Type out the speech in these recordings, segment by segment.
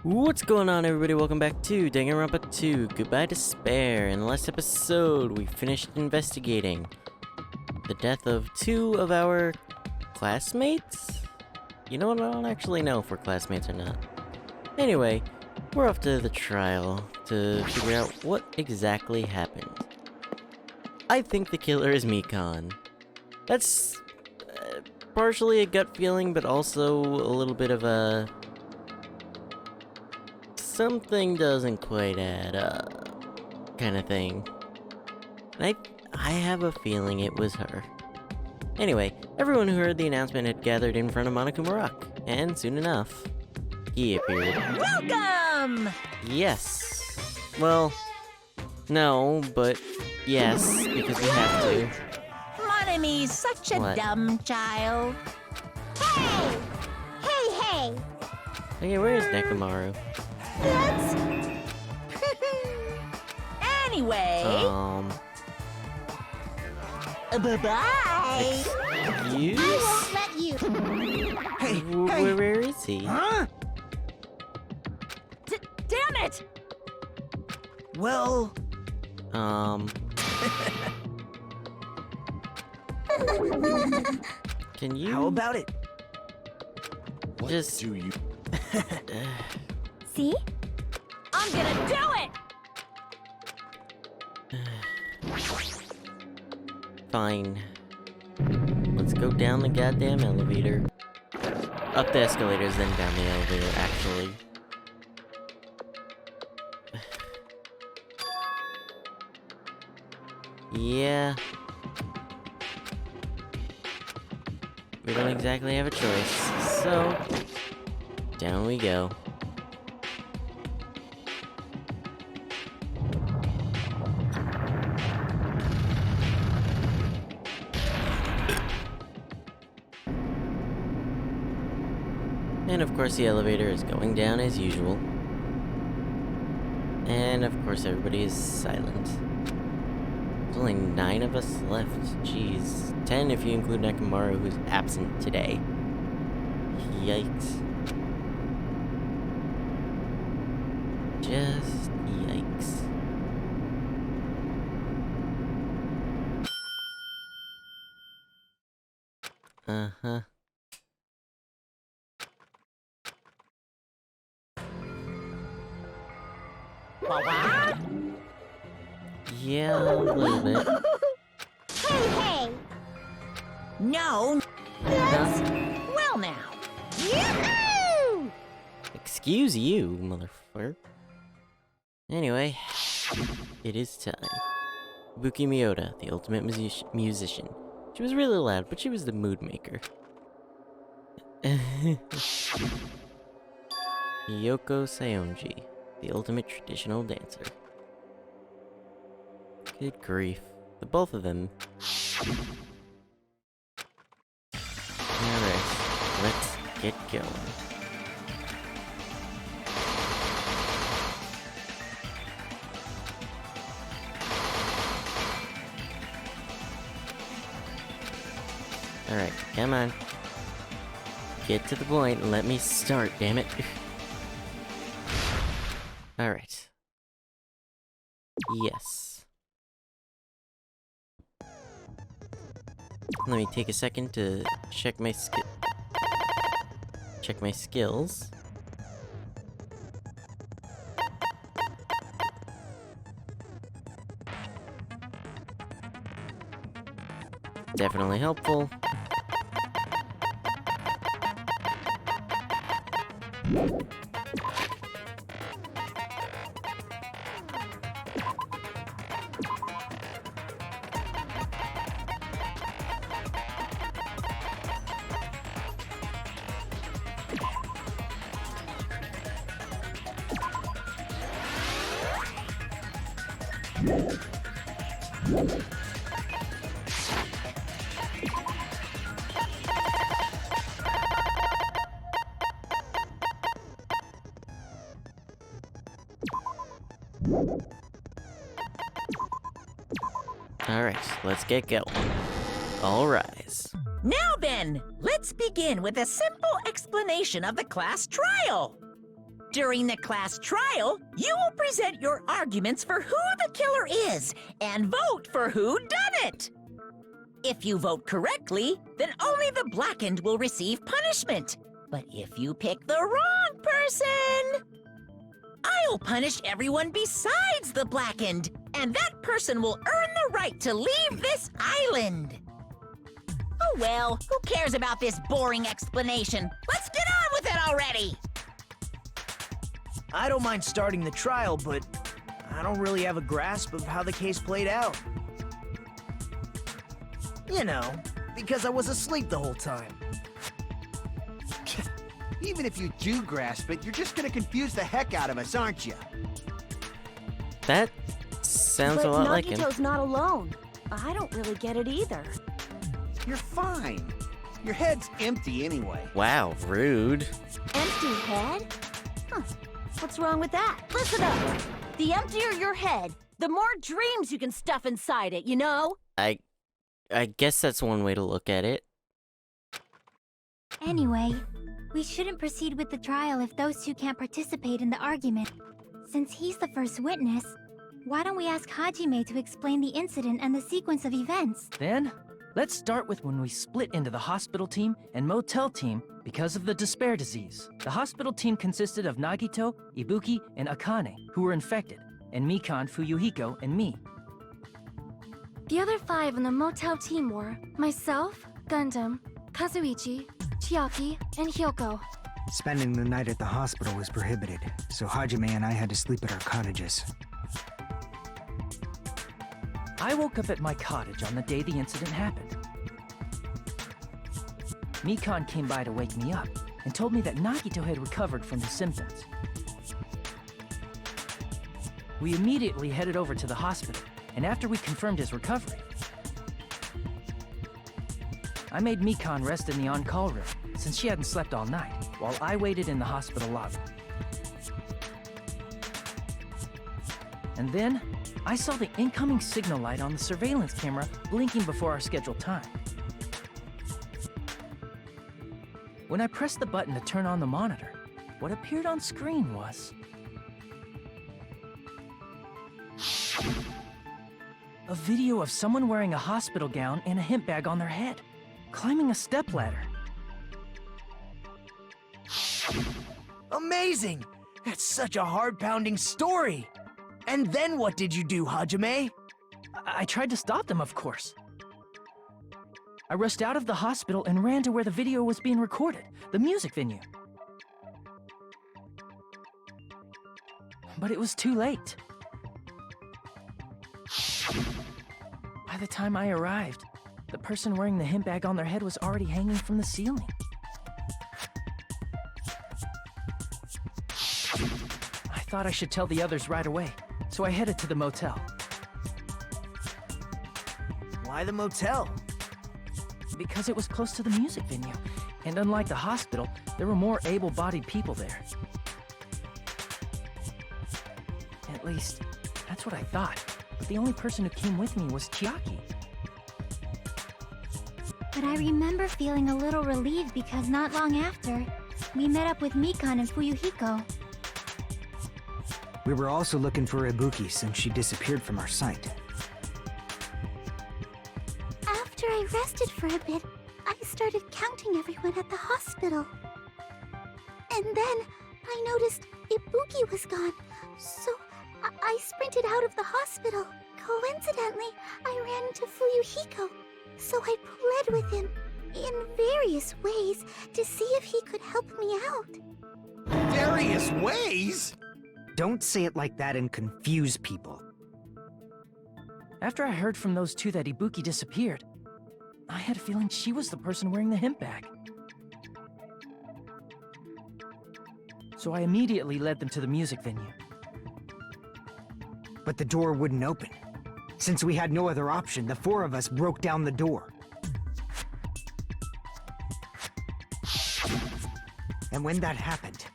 What's going on, everybody? Welcome back to Danganronpa 2, Goodbye Despair. In the last episode, we finished investigating the death of two of our classmates? You know what, I don't actually know if we're classmates or not. Anyway, we're off to the trial to figure out what exactly happened. I think the killer is Mikon. That's partially a gut feeling, but also a little bit of a... something doesn't quite add up kind of thing. And I have a feeling it was her. Anyway, everyone who heard the announcement had gathered in front of Monokuma Rock, and soon enough, he appeared. Welcome! Yes. Well, no, but yes, because we have to. Monomy's such a What? dumb child. Hey! Hey! Okay, where is Nekomaru? That's... Anyway, bye-bye. Excuse? I won't let you. Hey, Where is he? Huh? Damn it! Well, Can you how about it? just... Do you? See? I'm gonna do it! Fine. Let's go down the goddamn elevator. Up the escalators, then down the elevator, actually. Yeah. We don't exactly have a choice, so... down we go. And of course the elevator is going down as usual. And of course everybody is silent. There's only 9 of us left. Jeez. 10 if you include Nekomaru, who's absent today. Yikes. Just yikes. Uh-huh. What? Yeah, a little bit. Hey! No. That's... well now. Yoo-hoo! Excuse you, motherfucker. Anyway, it is time. Buki Miyota, the ultimate musician. She was really loud, but she was the mood maker. Yoko Sayonji, the ultimate traditional dancer. Good grief. The both of them. Alright, let's get going. Alright, come on. Get to the point and let me start, damn it. Alright. Yes. Let me take a second to check my skills. Definitely helpful. Alright, let's get going. All rise. Now then, let's begin with a simple explanation of the class trial. During the class trial, you will present your arguments for who the killer is and vote for who done it. If you vote correctly, then only the blackened will receive punishment. But if you pick the wrong person, I'll punish everyone besides the blackened, and that person will earn the right to leave this island. Oh well, who cares about this boring explanation? Let's get on with it already! I don't mind starting the trial, but I don't really have a grasp of how the case played out. You know, because I was asleep the whole time. Even if you do grasp it, you're just gonna confuse the heck out of us, aren't you? That sounds a lot like him. But Nagito's not alone. I don't really get it either. You're fine. Your head's empty anyway. Wow, rude. Empty head? Huh. What's wrong with that? Listen up. The emptier your head, the more dreams you can stuff inside it, you know? I guess that's one way to look at it. Anyway, we shouldn't proceed with the trial if those two can't participate in the argument. Since he's the first witness, why don't we ask Hajime to explain the incident and the sequence of events? Then, let's start with when we split into the hospital team and motel team because of the despair disease. The hospital team consisted of Nagito, Ibuki, and Akane, who were infected, and Mikan, Fuyuhiko, and me. The other 5 in the motel team were myself, Gundam, Kazuichi, Chiaki, and Hyoko. Spending the night at the hospital was prohibited, so Hajime and I had to sleep at our cottages. I woke up at my cottage on the day the incident happened. Mikan came by to wake me up and told me that Nagito had recovered from his symptoms. We immediately headed over to the hospital, and after we confirmed his recovery, I made Mikan rest in the on-call room since she hadn't slept all night, while I waited in the hospital lobby. And then, I saw the incoming signal light on the surveillance camera blinking before our scheduled time. When I pressed the button to turn on the monitor, what appeared on screen was a video of someone wearing a hospital gown and a hemp bag on their head, climbing a stepladder. Amazing! That's such a heart-pounding story! And then what did you do, Hajime? I tried to stop them, of course. I rushed out of the hospital and ran to where the video was being recorded, the music venue. But it was too late. By the time I arrived, the person wearing the hemp bag on their head was already hanging from the ceiling. I thought I should tell the others right away, so I headed to the motel. Why the motel? Because it was close to the music venue, and unlike the hospital, there were more able-bodied people there. At least, that's what I thought. But the only person who came with me was Chiaki. But I remember feeling a little relieved because not long after, we met up with Mikan and Fuyuhiko. We were also looking for Ibuki since she disappeared from our sight. After I rested for a bit, I started counting everyone at the hospital. And then I noticed Ibuki was gone, so I sprinted out of the hospital. Coincidentally, I ran into Fuyuhiko, so I pled with him in various ways to see if he could help me out. Various ways? Don't say it like that and confuse people. After I heard from those two that Ibuki disappeared, I had a feeling she was the person wearing the hemp bag. So I immediately led them to the music venue. But the door wouldn't open. Since we had no other option, the 4 of us broke down the door. And when that happened,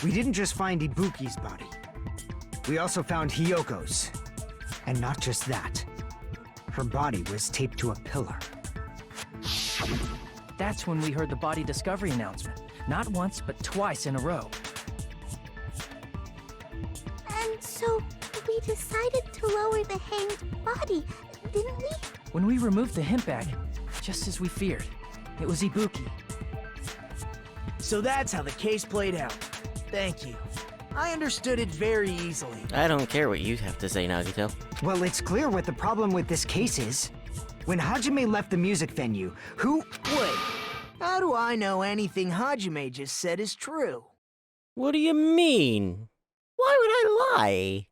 we didn't just find Ibuki's body. We also found Hyoko's. And not just that. Her body was taped to a pillar. That's when we heard the body discovery announcement. Not once, but twice in a row. And so, we decided to lower the hanged body, didn't we? When we removed the hemp bag, just as we feared, it was Ibuki. So that's how the case played out. Thank you. I understood it very easily. I don't care what you have to say, Nagito. Well, it's clear what the problem with this case is. When Hajime left the music venue, who... Wait, how do I know anything Hajime just said is true? What do you mean? Why would I lie?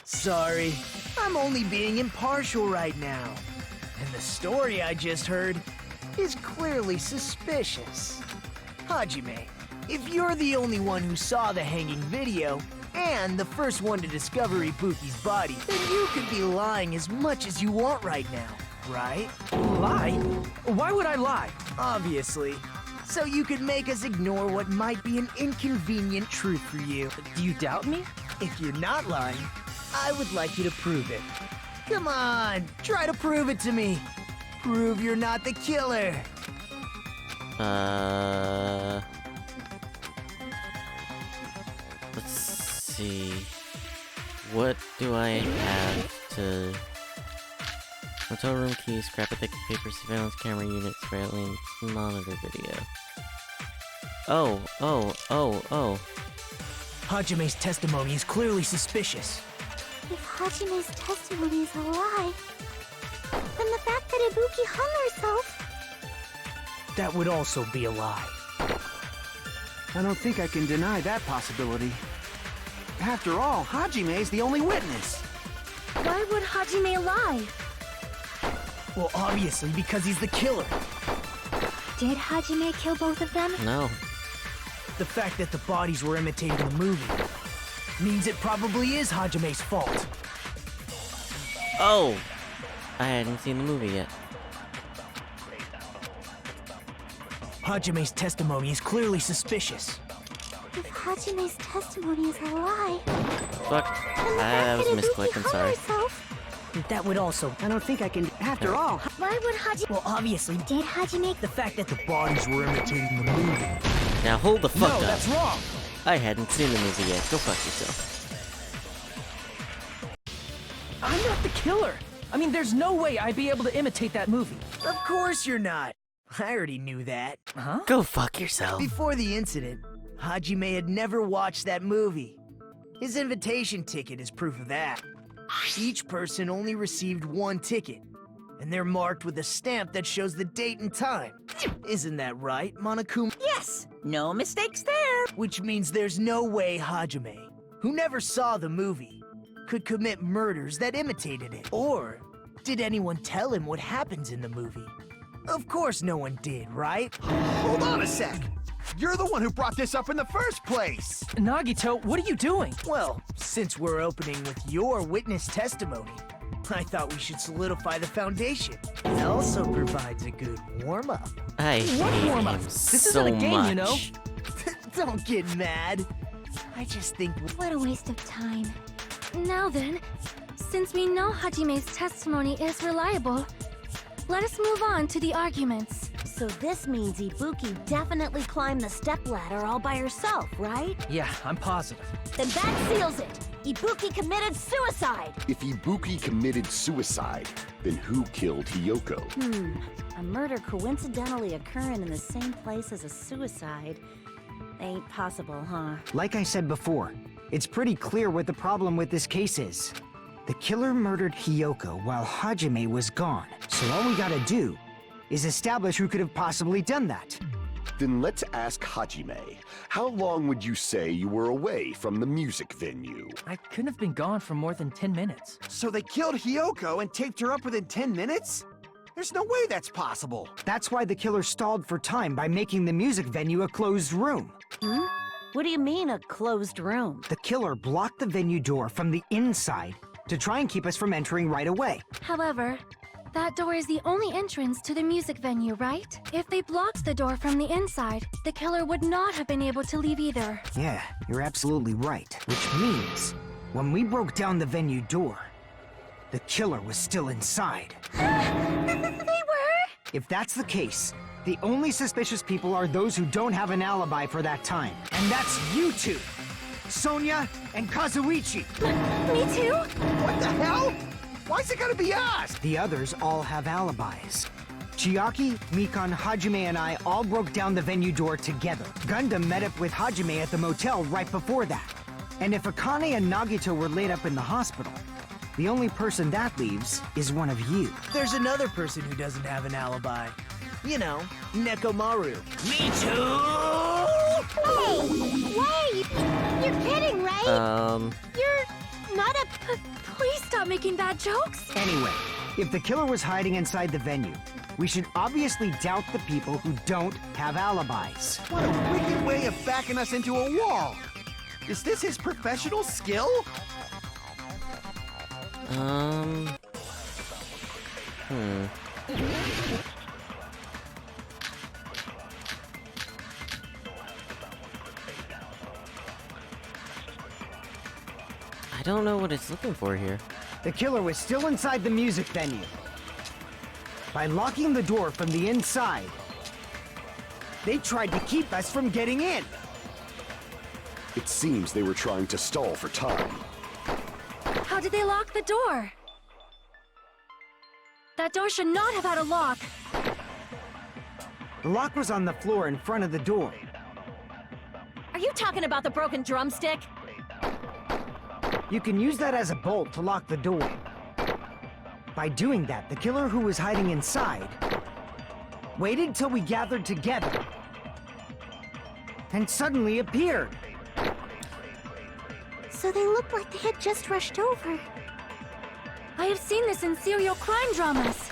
Sorry, I'm only being impartial right now. And the story I just heard is clearly suspicious. Hajime, if you're the only one who saw the hanging video, and the first one to discover Ibuki's body, then you could be lying as much as you want right now, right? Lie? Why would I lie? Obviously. So you could make us ignore what might be an inconvenient truth for you. Do you doubt me? If you're not lying, I would like you to prove it. Come on, try to prove it to me. Prove you're not the killer. Let's see. What do I have to... Hotel room keys, scrap of paper, surveillance camera unit, surveillance monitor video. Oh. Hajime's testimony is clearly suspicious. If Hajime's testimony is a lie, then the fact that Ibuki hung herself... That would also be a lie. I don't think I can deny that possibility. After all, Hajime is the only witness. Why would Hajime lie? Well, obviously, because he's the killer. Did Hajime kill both of them? No. The fact that the bodies were imitating the movie means it probably is Hajime's fault. Oh! I hadn't seen the movie yet. Hajime's testimony is clearly suspicious. If Hajime's testimony is a lie, Fuck. then the That fact was a that Ibuki misclick, I'm hung sorry. herself... That would also... I don't think I can. After all, Why would Hajime... Well, obviously, Did Hajime... the fact that the bodies were imitating the movie. Now hold the fuck No, up. that's wrong. I hadn't seen the movie yet. Go fuck yourself. I'm not the killer. I mean, there's no way I'd be able to imitate that movie. Of course you're not. I already knew that. Huh? Go fuck yourself. Before the incident, Hajime had never watched that movie. His invitation ticket is proof of that. Each person only received one ticket, and they're marked with a stamp that shows the date and time. Isn't that right, Monokuma? Yes, no mistakes there. Which means there's no way Hajime, who never saw the movie, could commit murders that imitated it. Or did anyone tell him what happens in the movie? Of course no one did, right? hold on a sec. You're the one who brought this up in the first place. Nagito, what are you doing? Well, since we're opening with your witness testimony, I thought we should solidify the foundation. It also provides a good warm-up. I What hate warm-up? him This so isn't a game, much. you know? Don't get mad. I just think... What a waste of time. Now then, since we know Hajime's testimony is reliable, let us move on to the arguments. So this means Ibuki definitely climbed the stepladder all by herself, right? Yeah, I'm positive. Then that seals it! Ibuki committed suicide! If Ibuki committed suicide, then who killed Hiyoko? A murder coincidentally occurring in the same place as a suicide. Ain't possible, huh? Like I said before, it's pretty clear what the problem with this case is. The killer murdered Hiyoko while Hajime was gone, so all we gotta do is establish who could have possibly done that. Then let's ask Hajime. How long would you say you were away from the music venue? I couldn't have been gone for more than 10 minutes. So they killed Hiyoko and taped her up within 10 minutes? There's no way that's possible. That's why the killer stalled for time by making the music venue a closed room. What do you mean, a closed room? The killer blocked the venue door from the inside to try and keep us from entering right away. However, that door is the only entrance to the music venue, right? If they blocked the door from the inside, the killer would not have been able to leave either. Yeah, you're absolutely right. Which means, when we broke down the venue door, the killer was still inside. They were? If that's the case, the only suspicious people are those who don't have an alibi for that time. And that's you two! Sonia, and Kazuichi. Me too? What the hell? Why's it gotta be us? The others all have alibis. Chiaki, Mikan, Hajime, and I all broke down the venue door together. Gundam met up with Hajime at the motel right before that. And if Akane and Nagito were laid up in the hospital, the only person that leaves is one of you. There's another person who doesn't have an alibi. You know, Nekomaru. Me too! Hey, wait! You're kidding, right? You're not a... Please stop making bad jokes. Anyway, if the killer was hiding inside the venue, we should obviously doubt the people who don't have alibis. What a wicked way of backing us into a wall. Is this his professional skill? I don't know what it's looking for here. The killer was still inside the music venue. By locking the door from the inside, they tried to keep us from getting in. It seems they were trying to stall for time. How did they lock the door? That door should not have had a lock. The lock was on the floor in front of the door. Are you talking about the broken drumstick? You can use that as a bolt to lock the door. By doing that, the killer who was hiding inside waited till we gathered together and suddenly appeared. So they looked like they had just rushed over. I have seen this in serial crime dramas.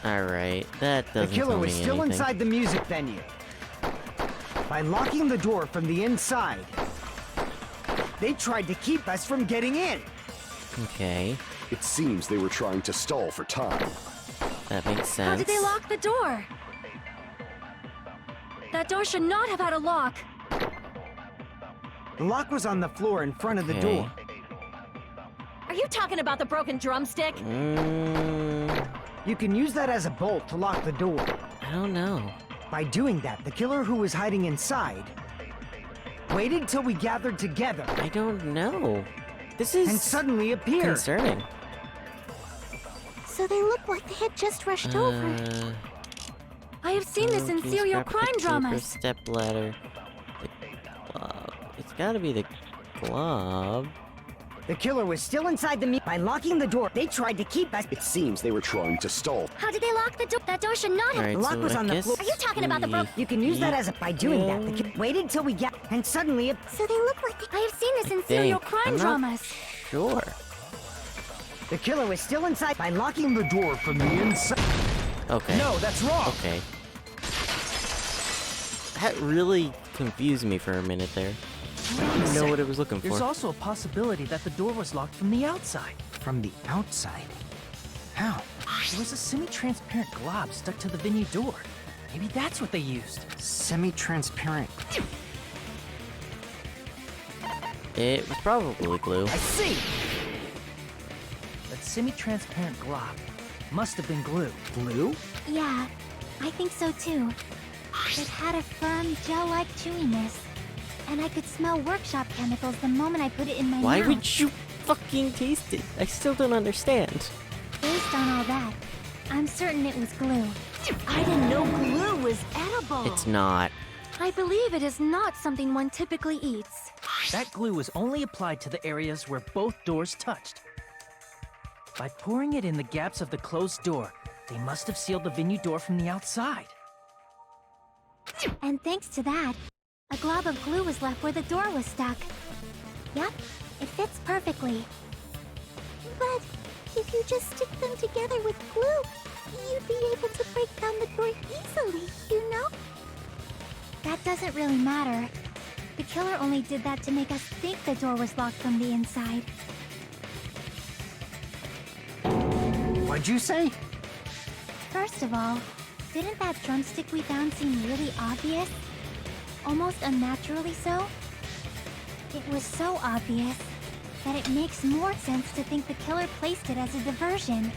Alright, that doesn't The killer tell me was still anything. inside the music venue. By locking the door from the inside, they tried to keep us from getting in. Okay, It seems they were trying to stall for time. that makes sense. How did they lock the door? That door should not have had a lock. The lock was on the floor in front of the Okay. door. Are you talking about the broken drumstick? You can use that as a bolt to lock the door. I don't know. By doing that, the killer who was hiding inside waited till we gathered together I don't know. This and is suddenly appeared. concerning. So they looked like they had just rushed over. I have seen this in Keys, serial grab the crime paper, dramas. Step ladder. The glove. It's gotta be the glove. The killer was still inside the By locking the door, they tried to keep us. It seems they were trying to stall. How did they lock the door? That door should not have. Alright, lock so was I on the guess floor. Are you talking about the bro- You can use that as a... By doing that, the killer waited till we get... And suddenly... So they looked like they... I have seen this in serial think. crime I'm not dramas. Sure. The killer was still inside. By locking the door from the inside... Okay. No, that's wrong. Okay. That really confused me for a minute there. I didn't know what it was looking There's for. also a possibility that the door was locked from the outside. From the outside? How? There was a semi-transparent glob stuck to the venue door. Maybe that's what they used. Semi-transparent. It was probably glue. I see! That semi-transparent glob must have been glue. Glue? Yeah, I think so too. It had a firm, gel-like chewiness. And I could smell workshop chemicals the moment I put it in my Why mouth. would you fucking taste it? I still don't understand. Based on all that, I'm certain it was glue. I didn't know glue was edible. It's not. I believe it is not something one typically eats. That glue was only applied to the areas where both doors touched. By pouring it in the gaps of the closed door, they must have sealed the venue door from the outside. And thanks to that, a glob of glue was left where the door was stuck. Yep, it fits perfectly. But if you just stick them together with glue, you'd be able to break down the door easily, you know? That doesn't really matter. The killer only did that to make us think the door was locked from the inside. What'd you say? First of all, didn't that drumstick we found seem really obvious? Almost unnaturally so? It was so obvious that it makes more sense to think the killer placed it as a diversion.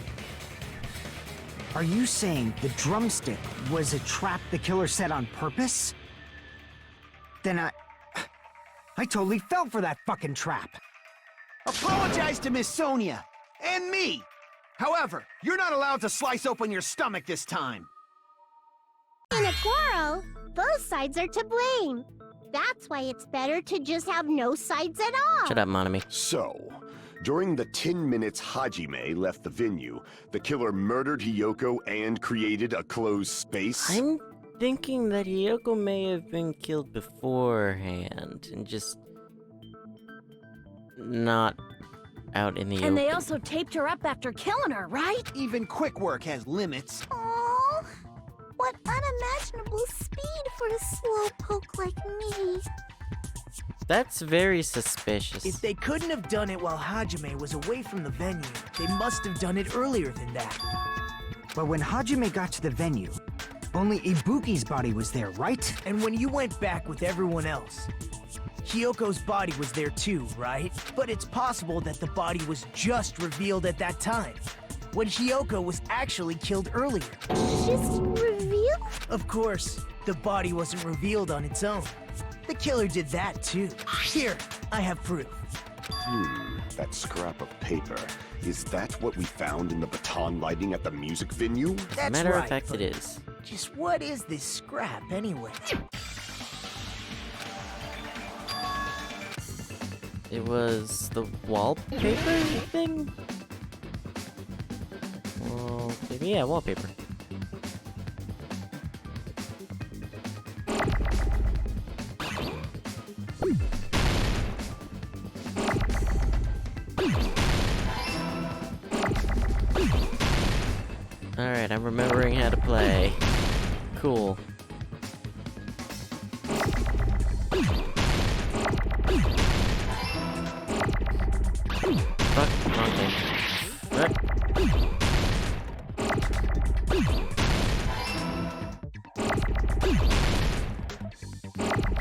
Are you saying the drumstick was a trap the killer set on purpose? Then I totally fell for that fucking trap. Apologize to Miss Sonia and me. However, you're not allowed to slice open your stomach this time. In a quarrel, both sides are to blame. That's why it's better to just have no sides at all. Shut up, Monami. So, during the 10 minutes Hajime left the venue, the killer murdered Hiyoko and created a closed space? I'm thinking that Hiyoko may have been killed beforehand and just not out in the open. And they also taped her up after killing her, right? Even quick work has limits. Oh, what unimaginable speed for a slowpoke like me. That's very suspicious. If they couldn't have done it while Hajime was away from the venue, they must have done it earlier than that. But when Hajime got to the venue, only Ibuki's body was there, right? And when you went back with everyone else, Hiyoko's body was there too, right? But it's possible that the body was just revealed at that time, when Hiyoko was actually killed earlier. Just reveal? Of course, the body wasn't revealed on its own. The killer did that too. Here, I have proof. That scrap of paper. Is that what we found in the baton lighting at the music venue? As a That's matter right, of fact, but it is. just what is this scrap anyway? It was the wallpaper thing? Wallpaper? Yeah, wallpaper. Alright, I'm remembering how to play. Cool. Fuck, wrong thing. Fuck.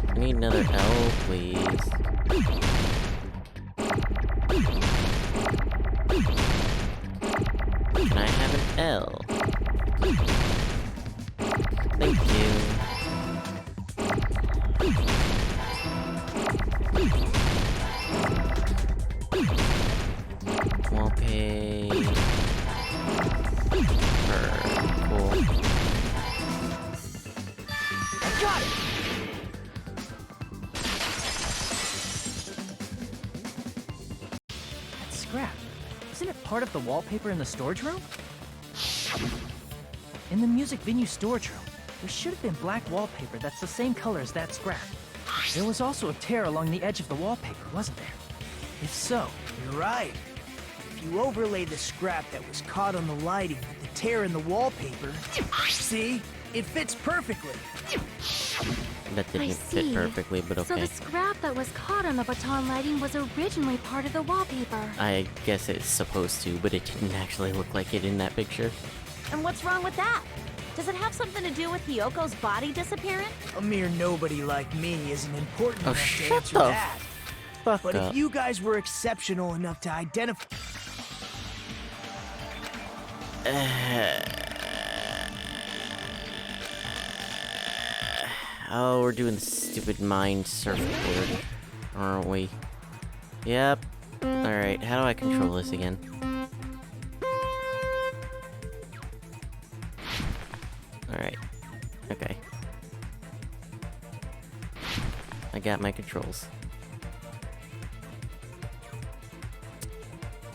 I need another L, please. Can I have an L? Thank you. Wallpaper. Cool. I got it! That scrap, isn't it part of the wallpaper in the storage room? In the music venue storage room, there should have been black wallpaper that's the same color as that scrap. There was also a tear along the edge of the wallpaper, wasn't there? If so, you're right. If you overlay the scrap that was caught on the lighting with the tear in the wallpaper, see? It fits perfectly. That I didn't fit see. perfectly, but So okay. the scrap that was caught on the baton lighting was originally part of the wallpaper. I guess it's supposed to, but it didn't actually look like it in that picture. And what's wrong with that? Does it have something to do with Hiyoko's body disappearing? A mere nobody like me isn't important Oh, enough to shut answer the that. Fuck But up. if you guys were exceptional enough to identify... Oh, we're doing the stupid mind surfboard, aren't we? Yep. Alright, how do I control this again? Alright. Okay. I got my controls.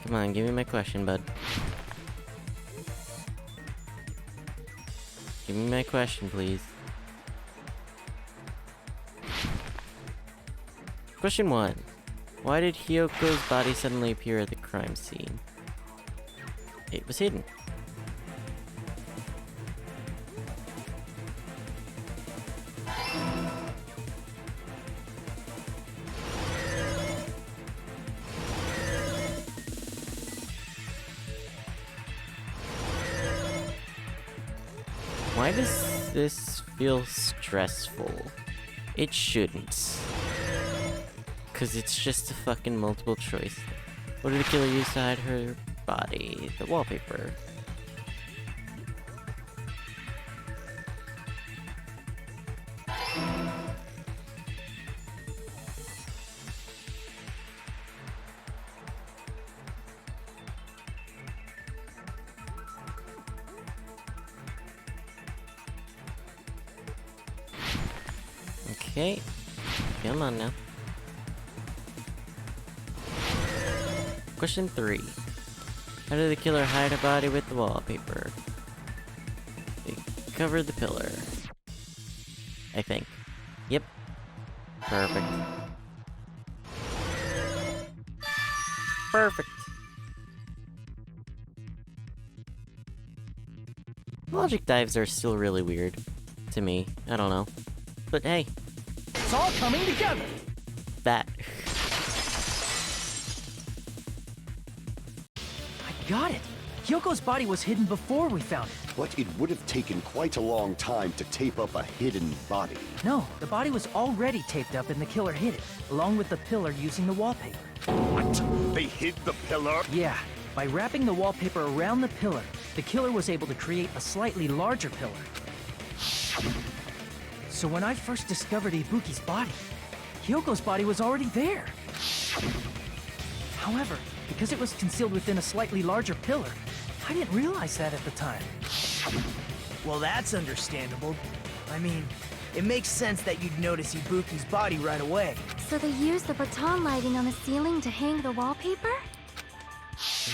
Come on, give me my question, bud. Give me my question, please. Question 1. Why did Hiyoko's body suddenly appear at the crime scene? It was hidden. Why does this feel stressful? It shouldn't. Cause it's just a fucking multiple choice. What did the killer use to hide her body? The wallpaper. Okay. Come on now. Question 3. How did the killer hide her body with the wallpaper? They covered the pillar. I think. Yep. Perfect. Perfect. Logic dives are still really weird. To me. I don't know. But hey. It's all coming together. That. I got it. Hyoko's body was hidden before we found it. But it would have taken quite a long time to tape up a hidden body. No, the body was already taped up and the killer hid it, along with the pillar using the wallpaper. What? They hid the pillar? Yeah, by wrapping the wallpaper around the pillar, the killer was able to create a slightly larger pillar. So when I first discovered Ibuki's body, Hyoko's body was already there. However, because it was concealed within a slightly larger pillar, I didn't realize that at the time. Well, that's understandable. I mean, it makes sense that you'd notice Ibuki's body right away. So they used the baton lighting on the ceiling to hang the wallpaper?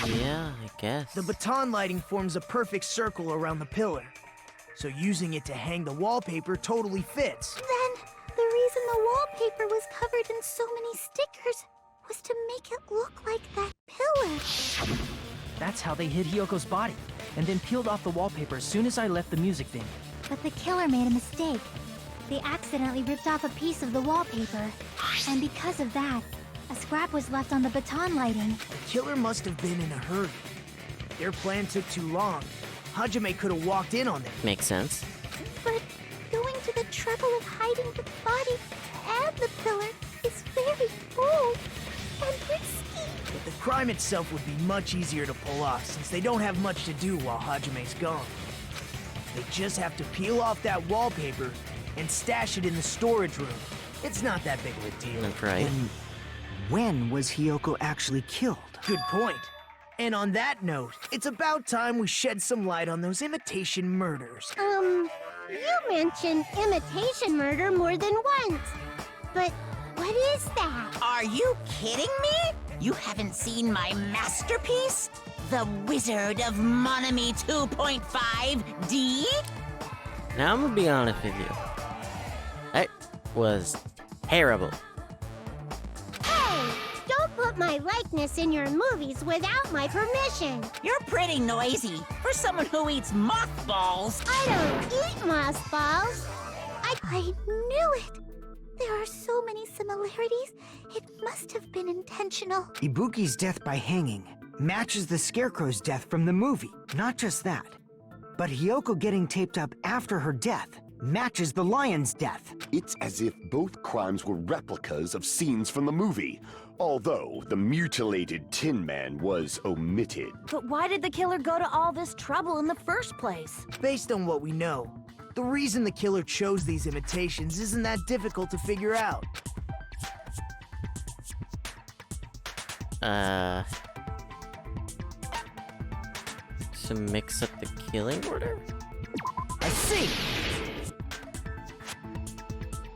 Yeah, I guess. The baton lighting forms a perfect circle around the pillar. So using it to hang the wallpaper totally fits. Then, the reason the wallpaper was covered in so many stickers was to make it look like that pillar. That's how they hid Hyoko's body, and then peeled off the wallpaper as soon as I left the music venue. But the killer made a mistake. They accidentally ripped off a piece of the wallpaper. And because of that, a scrap was left on the baton lighting. The killer must have been in a hurry. Their plan took too long. Hajime could have walked in on them. Makes sense. But going to the trouble of hiding the body and the pillar is very bold and risky. But the crime itself would be much easier to pull off since they don't have much to do while Hajime's gone. They just have to peel off that wallpaper and stash it in the storage room. It's not that big of a deal. That's right. And when was Hyoko actually killed? Good point. And on that note, it's about time we shed some light on those imitation murders. You mentioned imitation murder more than once. But what is that? Are you kidding me? You haven't seen my masterpiece? The Wizard of Monami 2.5D? Now I'm gonna be honest with you. That was terrible. Hey, don't put my likeness in your movies without my permission. You're pretty noisy for someone who eats mothballs. I don't eat mothballs. I knew it. There are so many similarities. It must have been intentional. Ibuki's death by hanging matches the Scarecrow's death from the movie. Not just that, but Hyoko getting taped up after her death matches the lion's death. It's as if both crimes were replicas of scenes from the movie, although the mutilated Tin Man was omitted. But why did the killer go to all this trouble in the first place? Based on what we know, the reason the killer chose these imitations isn't that difficult to figure out. To mix up the killing order? I see!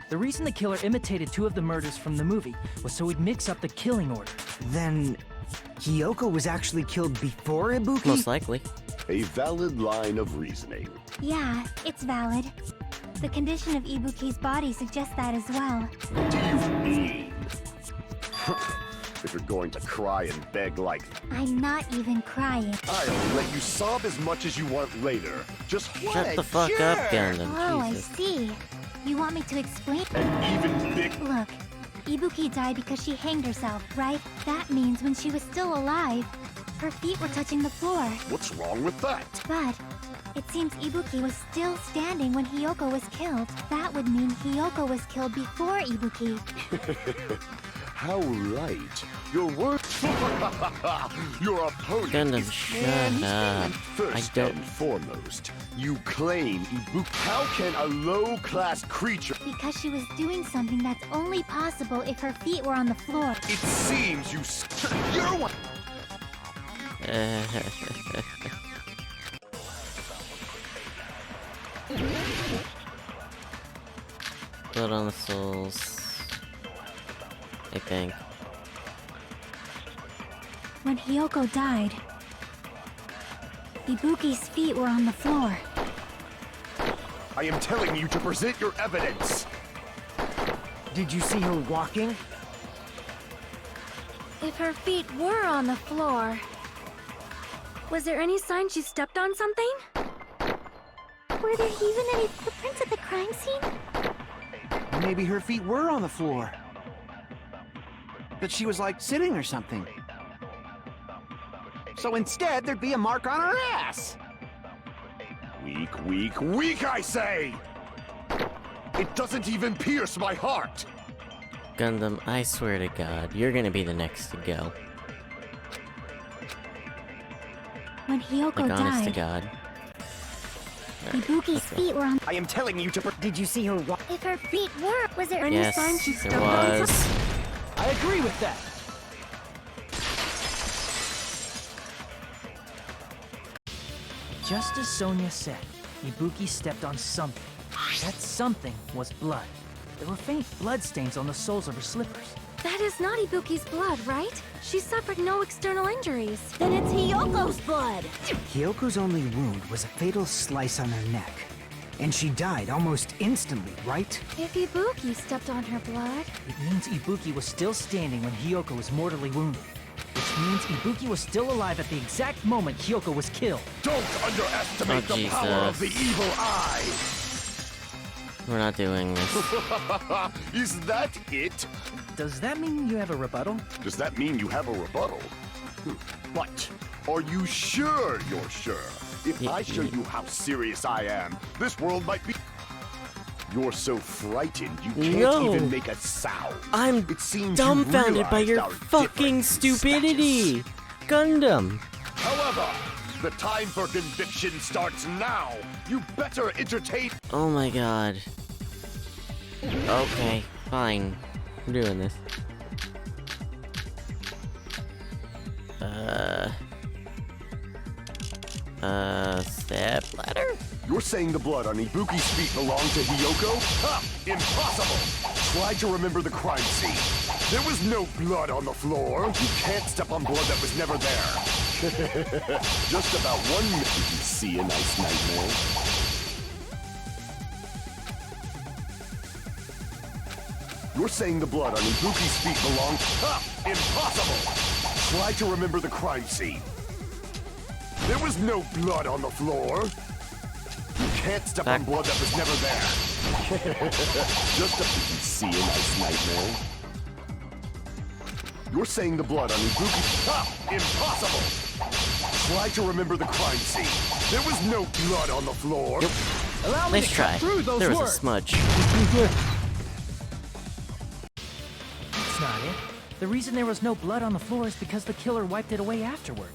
The reason the killer imitated two of the murders from the movie was so he'd mix up the killing order. Then Hyoko was actually killed before Ibuki? Most likely. A valid line of reasoning. Yeah, it's valid. The condition of Ibuki's body suggests that as well. What do you mean? If you're going to cry and beg like... I'm not even crying. I'll let you sob as much as you want later. Just Shut the fuck up, Gundam. Oh, Jesus. I see. You want me to explain? And even big... Look, Ibuki died because she hanged herself, right? That means when she was still alive, her feet were touching the floor. What's wrong with that? But it seems Ibuki was still standing when Hyoko was killed. That would mean Hyoko was killed before Ibuki. How right. Your words... Your opponent Gundam, is... shut up. First I don't... and foremost, you claim Ibuki... How can a low-class creature... Because she was doing something that's only possible if her feet were on the floor. It seems you... You're one... Blood on the souls. I think. When Hiyoko died, Ibuki's feet were on the floor. I am telling you to present your evidence! Did you see her walking? If her feet were on the floor, was there any sign she stepped on something? Were there even any footprints at the crime scene? Maybe her feet were on the floor. But she was like sitting or something. So instead, there'd be a mark on her ass! Weak, weak, weak, I say! It doesn't even pierce my heart! Gundam, I swear to God, you're gonna be the next to go. When Hiyoko Like, honest to died, God. Ibuki's feet were on. I am telling you to Did you see her walk? If her feet were, was there any Yes, sign she there stepped on was. something? I agree with that. Just as Sonia said, Ibuki stepped on something. That something was blood. There were faint blood stains on the soles of her slippers. That is not Ibuki's blood, right? She suffered no external injuries. Then it's Hiyoko's blood. Hyoko's only wound was a fatal slice on her neck. And she died almost instantly, right? If Ibuki stepped on her blood, It means Ibuki was still standing when Hiyoko was mortally wounded. Which means Ibuki was still alive at the exact moment Hiyoko was killed. Don't underestimate Oh, the power of the Jesus. evil eye! We're not doing this. Is that it? Does that mean you have a rebuttal? Does that mean you have a rebuttal? But are you sure you're sure? If I show you how serious I am, this world might be... You're so frightened you can't No. even make a sound. I'm It seems you dumbfounded by realized your our fucking difference in stupidity! Gundam! However, the time for conviction starts now. You better entertain... Oh my God. Okay, fine. I'm doing this. Step ladder? You're saying the blood on Ibuki's feet belonged to Hiyoko? Ha! Impossible! Try to remember the crime scene. There was no blood on the floor. You can't step on blood that was never there. Just about 1 minute. Did you see a nice nightmare? You're saying the blood on Ibuki's feet belonged... Ha! Impossible! Try to remember the crime scene. There was no blood on the floor. You can't step on blood that was never there. Just a... Did you see a nice nightmare? You're saying the blood on Ibuki... Ha! Impossible! Try to remember the crime scene. There was no blood on the floor. Allow me Nice to try. cut through those There was words. a smudge. That's not it. The reason there was no blood on the floor is because the killer wiped it away afterward.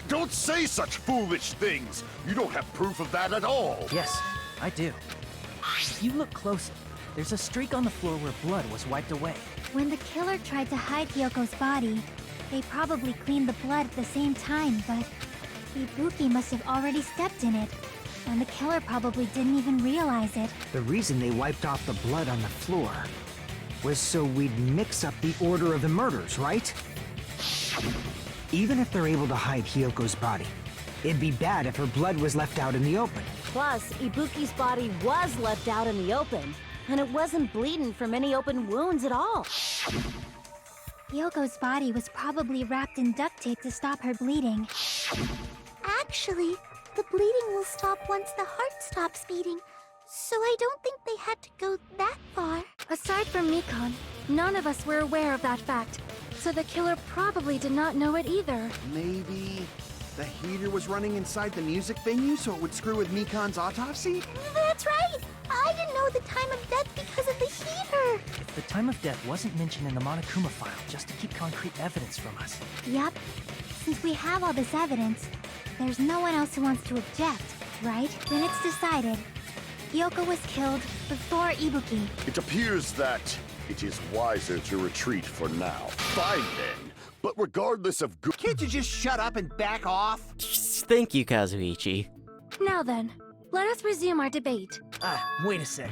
Don't say such foolish things. You don't have proof of that at all. Yes, I do. If you look closely, there's a streak on the floor where blood was wiped away. When the killer tried to hide Hyoko's body, they probably cleaned the blood at the same time, but Ibuki must have already stepped in it, and the killer probably didn't even realize it. The reason they wiped off the blood on the floor was so we'd mix up the order of the murders, right? Even if they're able to hide Hyoko's body, it'd be bad if her blood was left out in the open. Plus, Ibuki's body was left out in the open, and it wasn't bleeding from any open wounds at all. Hyoko's body was probably wrapped in duct tape to stop her bleeding. Actually, the bleeding will stop once the heart stops beating, so I don't think they had to go that far. aside from Mikon, none of us were aware of that fact, so the killer probably did not know it either. Maybe the heater was running inside the music venue so it would screw with Mikon's autopsy? That's right! I didn't know the time of death because of the heater! The time of death wasn't mentioned in the Monokuma file just to keep concrete evidence from us. Yup. Since we have all this evidence, there's no one else who wants to object, right? Then it's decided. Hyoko was killed before Ibuki. It appears that it is wiser to retreat for now. Fine then. But regardless of good... Can't you just shut up and back off? Thank you, Kazuichi. Now then, let us resume our debate. Ah, wait a sec.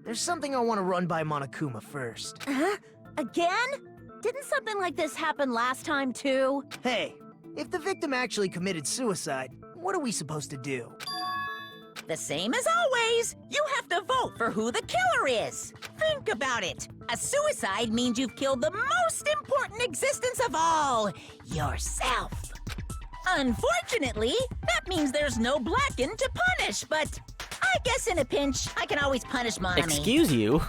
there's something I want to run by Monokuma first. Huh? Again? Didn't something like this happen last time, too? Hey, if the victim actually committed suicide, what are we supposed to do? The same as always. You have to vote for who the killer is. Think about it. A suicide means you've killed the most important existence of all, yourself. Unfortunately, that means there's no Blackened to punish, but I guess in a pinch, I can always punish Monami. Excuse you?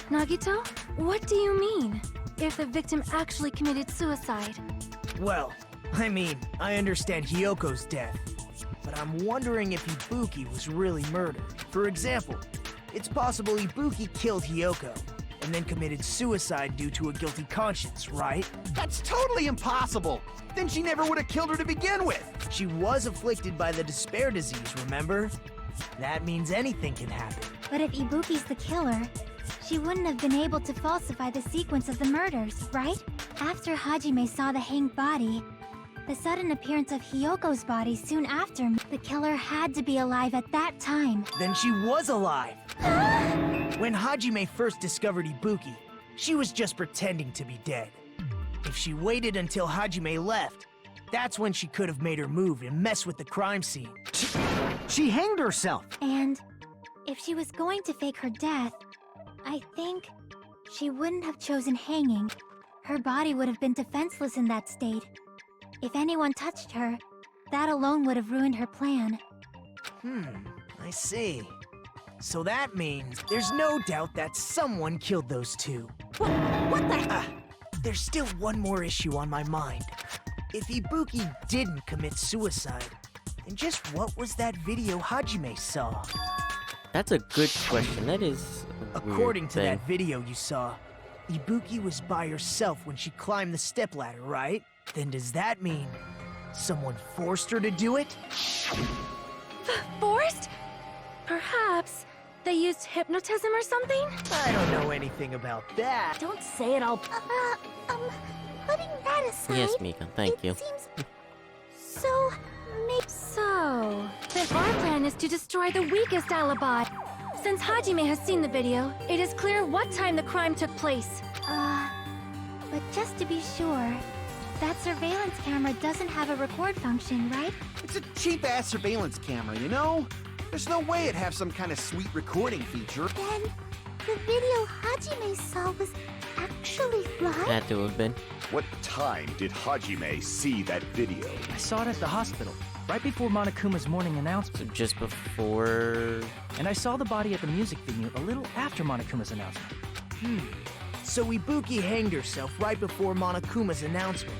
Nagito? What do you mean? If the victim actually committed suicide? Well, I mean, I understand Hyoko's death, but I'm wondering if Ibuki was really murdered. For example, it's possible Ibuki killed Hyoko and then committed suicide due to a guilty conscience, right? That's totally impossible! Then she never would have killed her to begin with! She was afflicted by the despair disease, remember? That means anything can happen. But if Ibuki's the killer, she wouldn't have been able to falsify the sequence of the murders, right? After Hajime saw the hanged body, the sudden appearance of Hyoko's body soon after, the killer had to be alive at that time. Then she was alive! When Hajime first discovered Ibuki, she was just pretending to be dead. If she waited until Hajime left, that's when she could have made her move and mess with the crime scene. She hanged herself! And if she was going to fake her death, I think she wouldn't have chosen hanging. Her body would have been defenseless in that state. If anyone touched her, that alone would have ruined her plan. I see. So that means there's no doubt that someone killed those two. What the? There's still one more issue on my mind. If Ibuki didn't commit suicide, then just what was that video Hajime saw? That's a good question. That is a According weird to thing. that video you saw, Ibuki was by herself when she climbed the stepladder, right? Then does that mean someone forced her to do it? Forced? Perhaps they used hypnotism or something? I don't know anything about that. Don't say it all. Putting that aside, Yes, Mika, thank you. it seems so So, then our plan is to destroy the weakest alibi. Since Hajime has seen the video, it is clear what time the crime took place. but just to be sure, that surveillance camera doesn't have a record function, right? It's a cheap-ass surveillance camera, you know? There's no way it'd have some kind of sweet recording feature. Then, the video Hajime saw was actually live? Had to have been. What time did Hajime see that video? I saw it at the hospital, right before Monokuma's morning announcement. So just before... And I saw the body at the music venue a little after Monokuma's announcement. So Ibuki hanged herself right before Monokuma's announcement.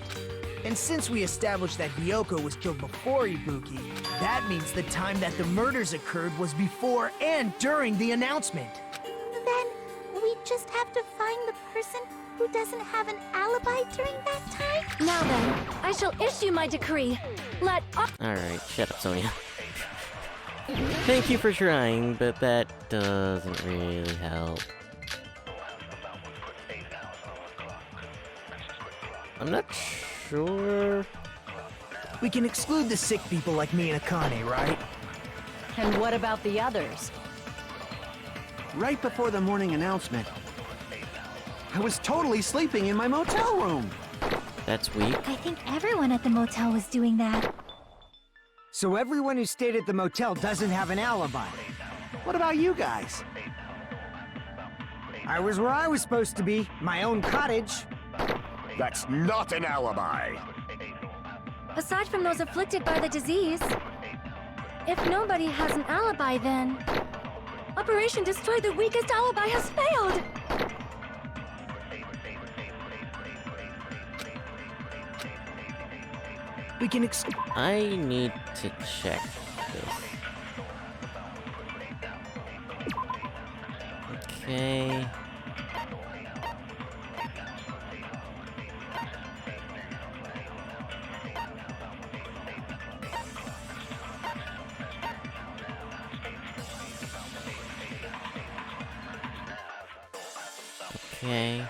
And since we established that Hyoko was killed before Ibuki, that means the time that the murders occurred was before and during the announcement. Then, we just have to find the person who doesn't have an alibi during that time? Now then, I shall issue my decree. Let all— Alright, shut up, Sonia. Thank you for trying, but that doesn't really help. I'm not sure... We can exclude the sick people like me and Akane, right? And what about the others? Right before the morning announcement, I was totally sleeping in my motel room. That's weak. I think everyone at the motel was doing that. So everyone who stayed at the motel doesn't have an alibi. What about you guys? I was where I was supposed to be, my own cottage. That's not an alibi! aside from those afflicted by the disease, if nobody has an alibi, then Operation Destroy the Weakest Alibi has failed! We can I need to check this. Okay. Okay.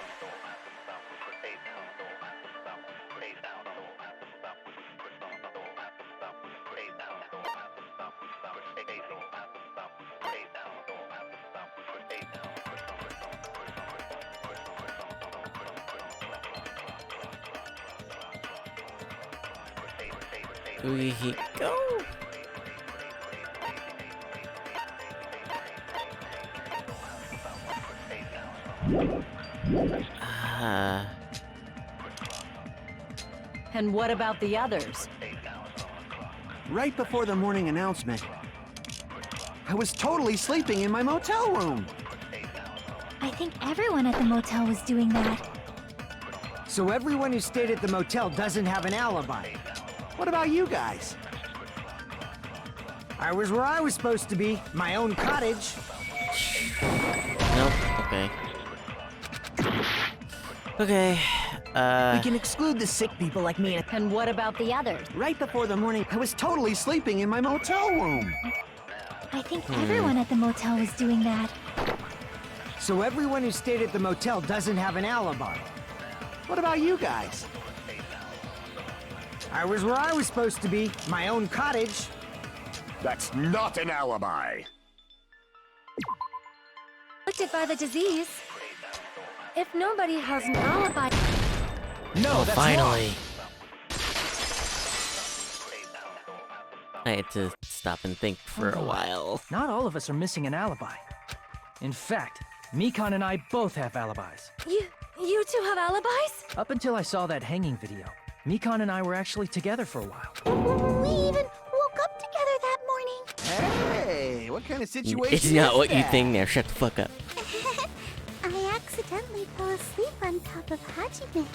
We go. And what about the others? Right before the morning announcement, I was totally sleeping in my motel room. I think everyone at the motel was doing that. So everyone who stayed at the motel doesn't have an alibi. What about you guys? I was where I was supposed to be, my own cottage. Nope. Okay. Okay. We can exclude the sick people like me. And what about the others? Right before the morning, I was totally sleeping in my motel room. I think everyone at the motel was doing that. So everyone who stayed at the motel doesn't have an alibi. What about you guys? I was where I was supposed to be, my own cottage. That's not an alibi. Afflicted by the disease. If nobody has an alibi... No, that's Finally. I had to stop and think for a while. Not all of us are missing an alibi. In fact, Mikon and I both have alibis. You two have alibis? Up until I saw that hanging video, Mikon and I were actually together for a while. We even woke up together that morning. Hey, what kind of situation It's not is what you that? think now. Shut the fuck up. I accidentally fell asleep on top of Hajime.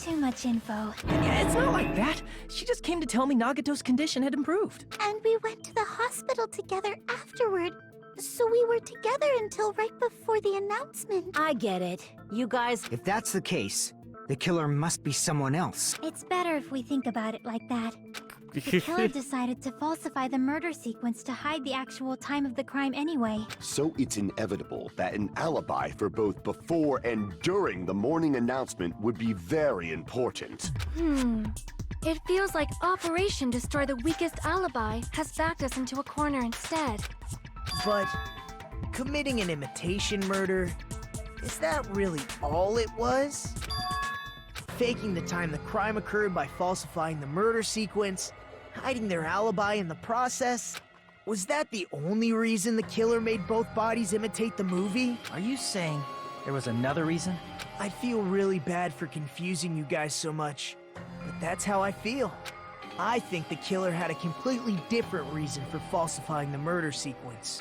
Too much info. Yeah, it's not like that. She just came to tell me Nagato's condition had improved. And we went to the hospital together afterward. So we were together until right before the announcement. I get it. You guys... If that's the case, the killer must be someone else. It's better if we think about it like that. The killer decided to falsify the murder sequence to hide the actual time of the crime anyway. So it's inevitable that an alibi for both before and during the morning announcement would be very important. It feels like Operation Destroy the Weakest Alibi has backed us into a corner instead. But committing an imitation murder, is that really all it was? Faking the time the crime occurred by falsifying the murder sequence, hiding their alibi in the process? Was that the only reason the killer made both bodies imitate the movie? Are you saying there was another reason? I feel really bad for confusing you guys so much, but that's how I feel. I think the killer had a completely different reason for falsifying the murder sequence.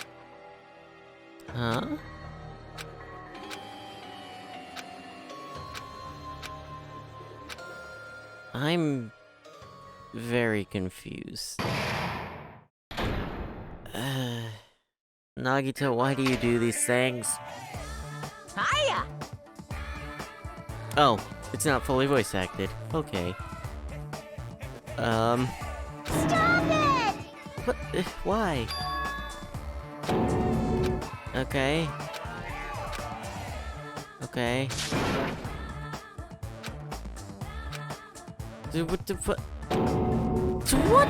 Huh? I'm very confused. Nagito, why do you do these things? Hiya! Oh, it's not fully voice acted. Okay. Stop it! What? Why? Okay. Okay. Dude, what the fuck? What?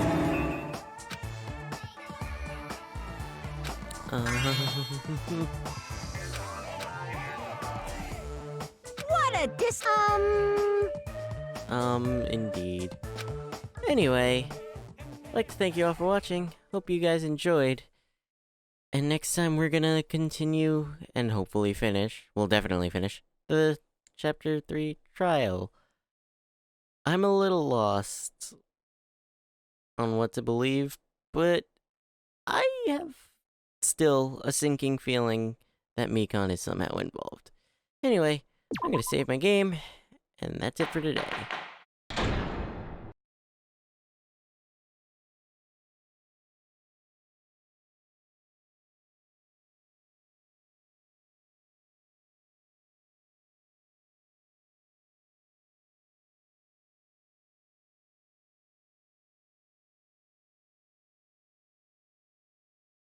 What a Indeed. Anyway, I'd like to thank you all for watching. Hope you guys enjoyed. And next time we're gonna continue and hopefully finish, we'll definitely finish, the Chapter 3 trial. I'm a little lost on what to believe, but I have still a sinking feeling that Mikon is somehow involved. Anyway, I'm gonna save my game, and that's it for today.